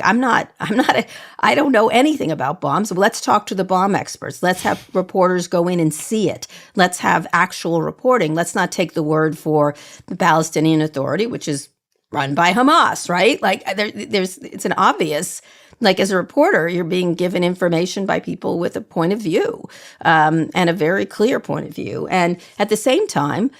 don't know anything about bombs. Let's talk to the bomb experts. Let's have reporters go in and see it. Let's have actual reporting. Let's not take the word for the Palestinian Authority, which is run by Hamas, right? Like it's an obvious, like as a reporter, you're being given information by people with a point of view, and a very clear point of view. And at the same time,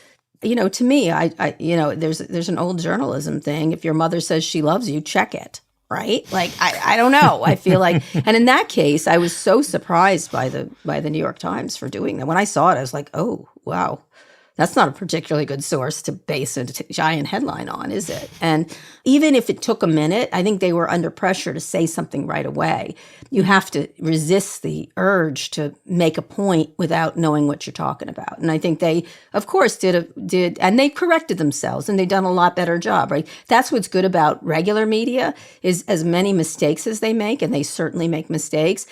to me, there's an old journalism thing. If your mother says she loves you, check it, right? Like, I don't know. I feel like, and in that case, I was so surprised by the New York Times for doing that. When I saw it, I was like, oh, wow. That's not a particularly good source to base a giant headline on, is it? And even if it took a minute, I think they were under pressure to say something right away. You have to resist the urge to make a point without knowing what you're talking about. And I think they, of course, did, and they corrected themselves, and they've done a lot better job, right? That's what's good about regular media is as many mistakes as they make, and they certainly make mistakes,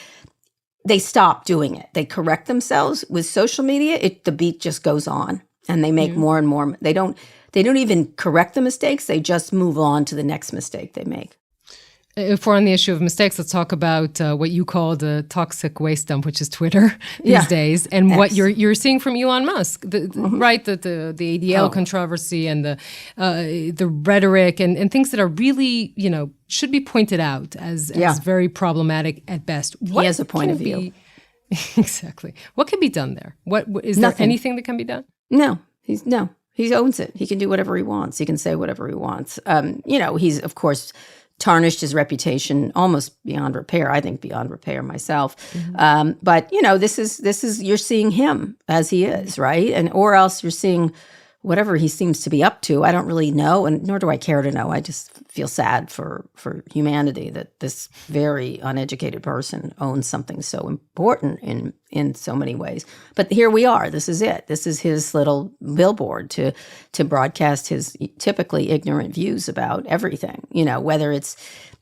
they stop doing it. They correct themselves. With social media, the beat just goes on. And they make more and more. They don't even correct the mistakes. They just move on to the next mistake they make. If we're on the issue of mistakes, let's talk about what you call the toxic waste dump, which is Twitter these days, and what you're seeing from Elon Musk, right? The ADL controversy and the rhetoric and things that are really, should be pointed out as very problematic at best. He has a point of view. Exactly. What can be done there? What is there anything that can be done? No, he owns it. He can do whatever he wants. He can say whatever he wants. He's of course tarnished his reputation almost beyond repair. I think beyond repair myself. But this is you're seeing him as he is, right? Or else you're seeing whatever he seems to be up to. I don't really know, and nor do I care to know. I just feel sad for humanity that this very uneducated person owns something so important in so many ways. But here we are. This is it. This is his little billboard to broadcast his typically ignorant views about everything. Whether it's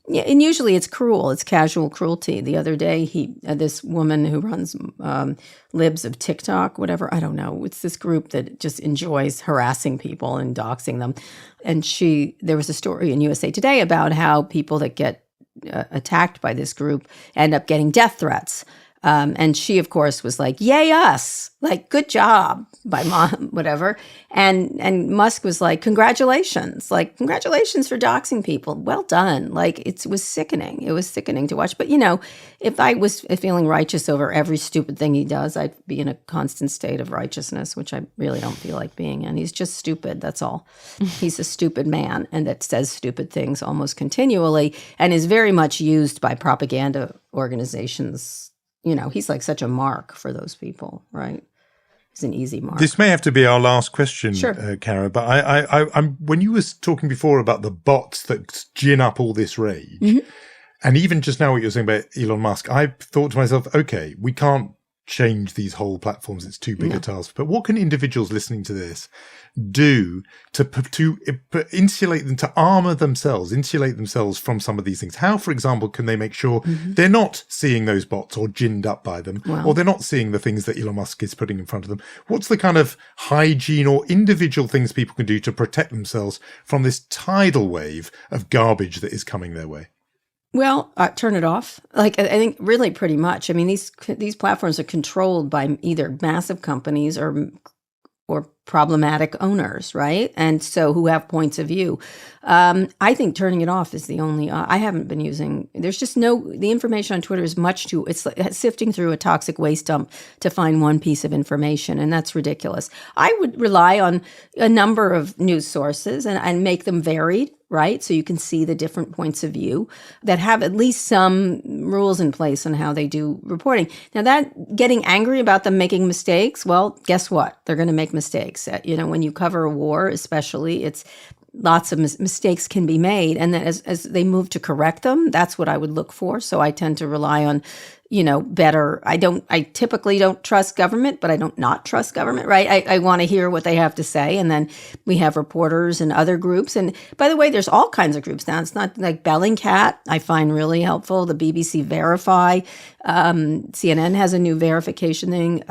and usually it's cruel. It's casual cruelty. The other day, this woman who runs Libs of TikTok, whatever, I don't know. It's this group that just enjoys harassing people and doxing them. And there was a story in USA Today about how people that get attacked by this group end up getting death threats. And she, of course, was like, yay us, like, good job by mom, whatever. And Musk was like, congratulations for doxing people. Well done. Like, it was sickening. It was sickening to watch. But, if I was feeling righteous over every stupid thing he does, I'd be in a constant state of righteousness, which I really don't feel like being in. He's just stupid. That's all. He's a stupid man and that says stupid things almost continually and is very much used by propaganda organizations. He's like such a mark for those people, right? He's an easy mark. This may have to be our last question, sure. Kara, but I'm when you was talking before about the bots that gin up all this rage, and even just now what you're saying about Elon Musk, I thought to myself, okay, we can't change these whole platforms. It's too big a task. But what can individuals listening to this do to insulate them, to insulate themselves from some of these things? How, for example, can they make sure they're not seeing those bots or ginned up by them, or they're not seeing the things that Elon Musk is putting in front of them? What's the kind of hygiene or individual things people can do to protect themselves from this tidal wave of garbage that is coming their way? Well, turn it off. Like, I think really pretty much. I mean, these platforms are controlled by either massive companies or problematic owners, right? And so who have points of view. I think turning it off is the only, I haven't been using, there's just the information on Twitter is it's sifting through a toxic waste dump to find one piece of information, and that's ridiculous. I would rely on a number of news sources and make them varied, right? So you can see the different points of view that have at least some rules in place on how they do reporting. Now, that getting angry about them making mistakes, well, guess what? They're going to make mistakes. When you cover a war, especially, it's lots of mistakes can be made. And then as they move to correct them, that's what I would look for. So I tend to rely on, better. I typically don't trust government, but I don't not trust government, right? I want to hear what they have to say. And then we have reporters and other groups. And by the way, there's all kinds of groups now. It's not like Bellingcat, I find really helpful. The BBC Verify, CNN has a new verification thing.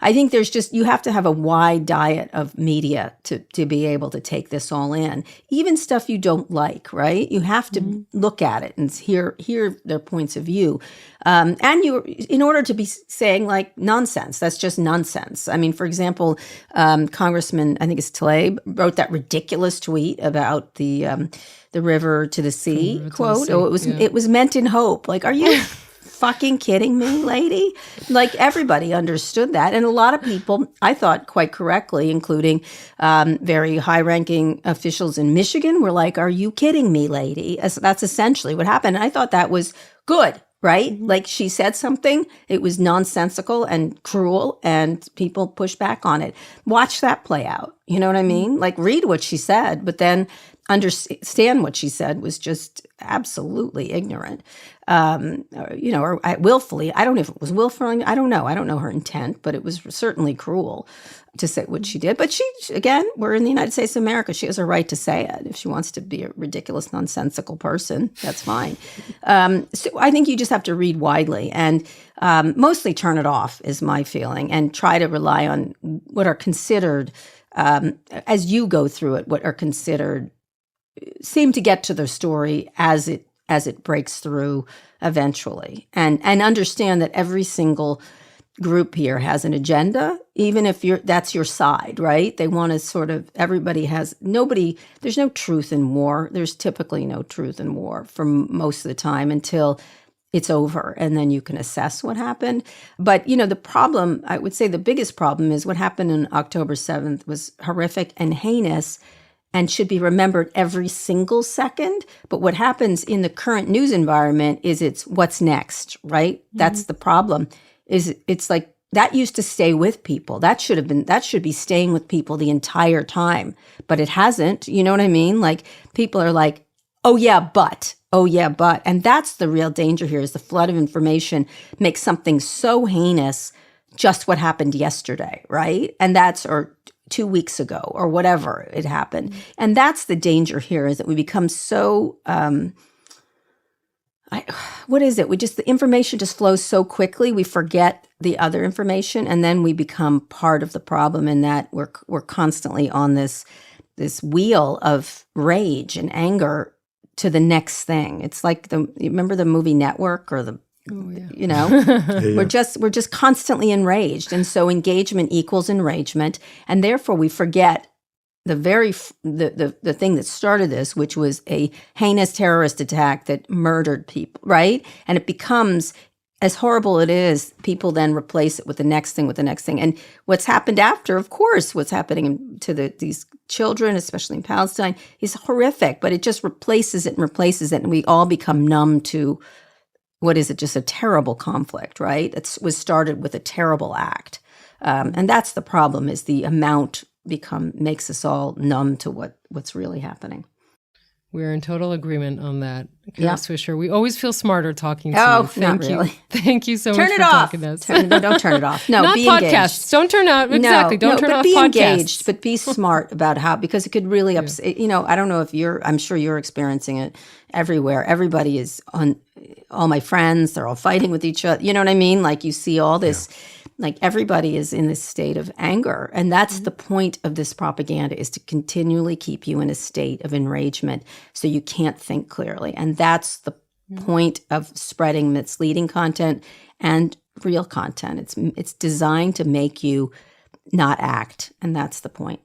I think you have to have a wide diet of media to be able to take this all in. Even stuff you don't like, right? You have to look at it and hear their points of view. And in order to be saying like nonsense, that's just nonsense. I mean, for example, Congressman, I think it's Tlaib, wrote that ridiculous tweet about the river to the sea quote. It was meant in hope. Like, are you fucking kidding me, lady? Like, everybody understood that. And a lot of people, I thought quite correctly, including very high-ranking officials in Michigan, were like, are you kidding me, lady? That's essentially what happened. And I thought that was good, right? Mm-hmm. Like, she said something, it was nonsensical and cruel, and people pushed back on it. Watch that play out. You know what I mean? Like, read what she said, but then understand what she said was just absolutely ignorant, or willfully. I don't know if it was willfully. I don't know. I don't know her intent, but it was certainly cruel to say what she did. But again, we're in the United States of America. She has a right to say it. If she wants to be a ridiculous, nonsensical person, that's fine. So I think you just have to read widely and mostly turn it off is my feeling, and try to rely on what are considered, as you go through it, what are considered, seem to get to the story as it breaks through eventually, and understand that every single group here has an agenda, even if that's your side, right? They want to sort of, there's no truth in war. There's typically no truth in war for most of the time until it's over, and then you can assess what happened. But, the problem, I would say the biggest problem is what happened on October 7th was horrific and heinous and should be remembered every single second. But what happens in the current news environment is it's what's next, right? Mm-hmm. That's the problem. It's like that used to stay with people. That should be staying with people the entire time, but it hasn't. You know what I mean? Like, people are like, oh yeah, but. And that's the real danger here, is the flood of information makes something so heinous just what happened yesterday, right? And or 2 weeks ago or whatever it happened. Mm-hmm. And that's the danger here, is that we become so, what is it? The information just flows so quickly, we forget the other information, and then we become part of the problem in that we're constantly on this wheel of rage and anger to the next thing. It's like you remember the movie Network, or Yeah. we're just constantly enraged. And so engagement equals enragement. And therefore we forget the thing that started this, which was a heinous terrorist attack that murdered people, right? And it becomes, as horrible it is, people then replace it with the next thing. And what's happened after, of course, what's happening to these children, especially in Palestine, is horrific, but it just replaces it, and we all become numb to, what is it, just a terrible conflict, right? It was started with a terrible act. And that's the problem, is the amount makes us all numb to what's really happening. We're in total agreement on that. Kara Swisher, we always feel smarter talking to you. Oh, not really. Thank you so much for talking to us. Don't turn it off. No, not be podcasts. Engaged. Don't turn out. Exactly. Don't turn off podcasts. But be engaged, but be smart about how, because it could really upset. I don't know if I'm sure you're experiencing it everywhere. everybody is all my friends, they're all fighting with each other. You know what I mean? Like, you see all this, like, everybody is in this state of anger. And that's the point of this propaganda, is to continually keep you in a state of enragement so you can't think clearly. And that's the point of spreading misleading content and real content. It's designed to make you not act. And that's the point.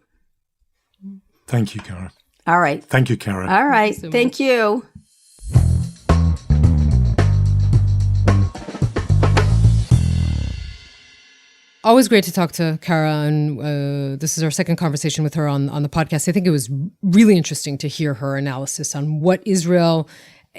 Thank you, Kara. All right. Thank you, Kara. All right. Thank you. Always great to talk to Kara, and this is our second conversation with her on the podcast. I think it was really interesting to hear her analysis on what Israel,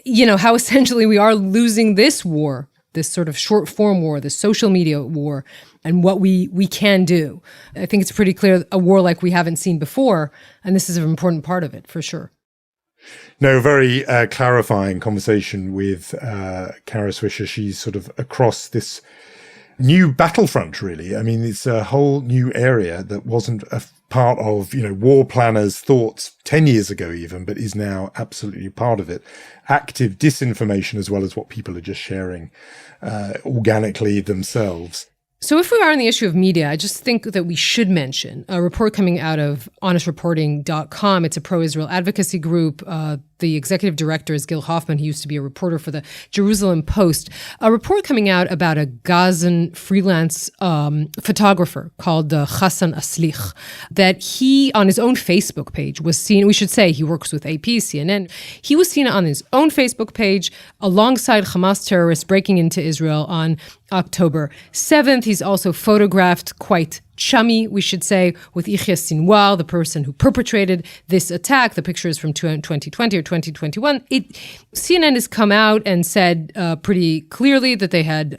how essentially we are losing this war, this sort of short form war, this social media war, and what we can do. I think it's pretty clear, a war like we haven't seen before, and this is an important part of it, for sure. No, very clarifying conversation with Kara Swisher. She's sort of across this new battlefront, really. I mean, it's a whole new area that wasn't a part of, war planners' thoughts 10 years ago even, but is now absolutely part of it. Active disinformation as well as what people are just sharing organically themselves. So if we are on the issue of media, I just think that we should mention a report coming out of honestreporting.com. It's a pro-Israel advocacy group. The executive director is Gil Hoffman. He used to be a reporter for the Jerusalem Post. A report coming out about a Gazan freelance photographer called Hassan Aslich, that he, on his own Facebook page, was seen, we should say he works with AP, CNN, he was seen on his own Facebook page alongside Hamas terrorists breaking into Israel on October 7th. He's also photographed quite chummy, we should say, with Yahya Sinwar, the person who perpetrated this attack. The picture is from 2020 or 2021. CNN has come out and said pretty clearly that they had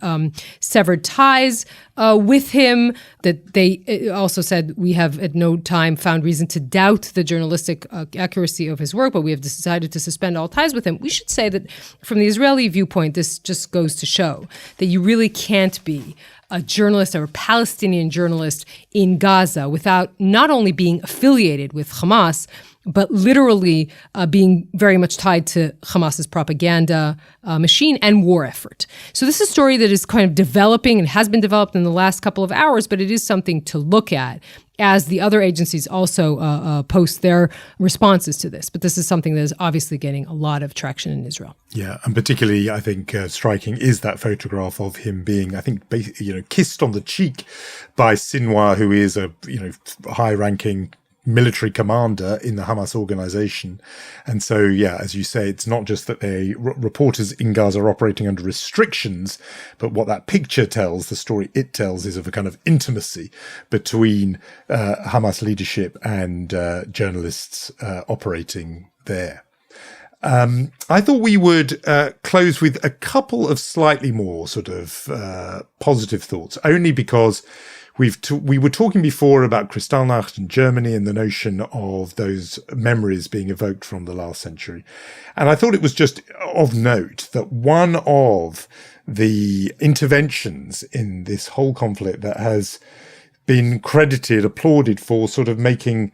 severed ties with him, that they also said, we have at no time found reason to doubt the journalistic accuracy of his work, but we have decided to suspend all ties with him. We should say that from the Israeli viewpoint, this just goes to show that you really can't be a journalist or a Palestinian journalist in Gaza without not only being affiliated with Hamas, but literally being very much tied to Hamas's propaganda machine and war effort. So this is a story that is kind of developing and has been developed in the last couple of hours, but it is something to look at as the other agencies also post their responses to this. But this is something that is obviously getting a lot of traction in Israel. Yeah, and particularly, I think, striking is that photograph of him being, I think, kissed on the cheek by Sinwar, who is a, high-ranking military commander in the Hamas organization. And so, yeah, as you say, it's not just that reporters in Gaza are operating under restrictions, but what that picture tells, the story it tells, is of a kind of intimacy between Hamas leadership and journalists operating there. I thought we would close with a couple of slightly more sort of positive thoughts, only because we were talking before about Kristallnacht in Germany and the notion of those memories being evoked from the last century. And I thought it was just of note that one of the interventions in this whole conflict that has been credited, applauded for sort of making,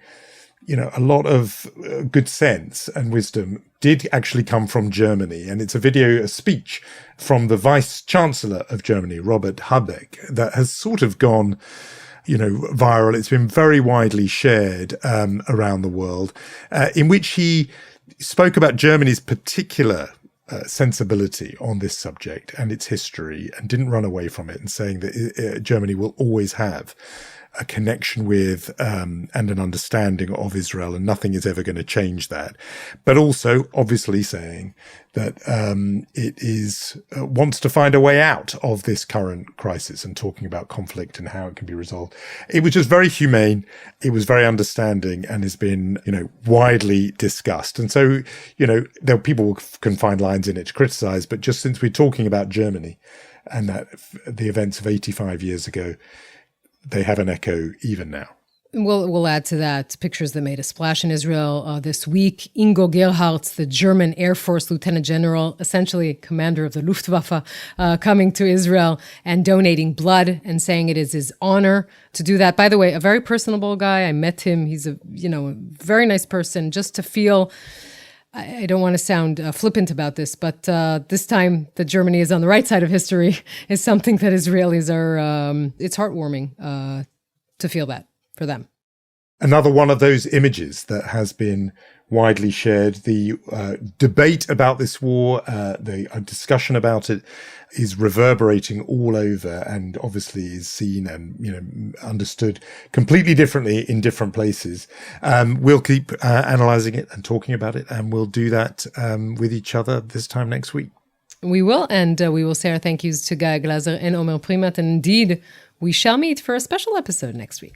a lot of good sense and wisdom did actually come from Germany. And it's a speech from the Vice Chancellor of Germany, Robert Habeck, that has sort of gone, viral. It's been very widely shared around the world, in which he spoke about Germany's particular sensibility on this subject and its history, and didn't run away from it, and saying that Germany will always have a connection with and an understanding of Israel, and nothing is ever going to change that. But also, obviously, saying that it is wants to find a way out of this current crisis, and talking about conflict and how it can be resolved. It was just very humane. It was very understanding, and has been, widely discussed. And so, there people can find lines in it to criticize, but just since we're talking about Germany and that the events of 85 years ago, they have an echo even now. We'll add to that pictures that made a splash in Israel this week. Ingo Gerhardt, the German Air Force Lieutenant General, essentially commander of the Luftwaffe, coming to Israel and donating blood and saying it is his honor to do that. By the way, a very personable guy. I met him. He's a very nice person. Just to feel, I don't want to sound flippant about this, but this time that Germany is on the right side of history is something that Israelis are, it's heartwarming to feel that for them. Another one of those images that has been widely shared, the debate about this war, the discussion about it is reverberating all over, and obviously is seen and understood completely differently in different places. We'll keep analysing it and talking about it, and we'll do that with each other this time next week. We will, and we will say our thank yous to Guy Glazer and Omer Primat, and indeed, we shall meet for a special episode next week.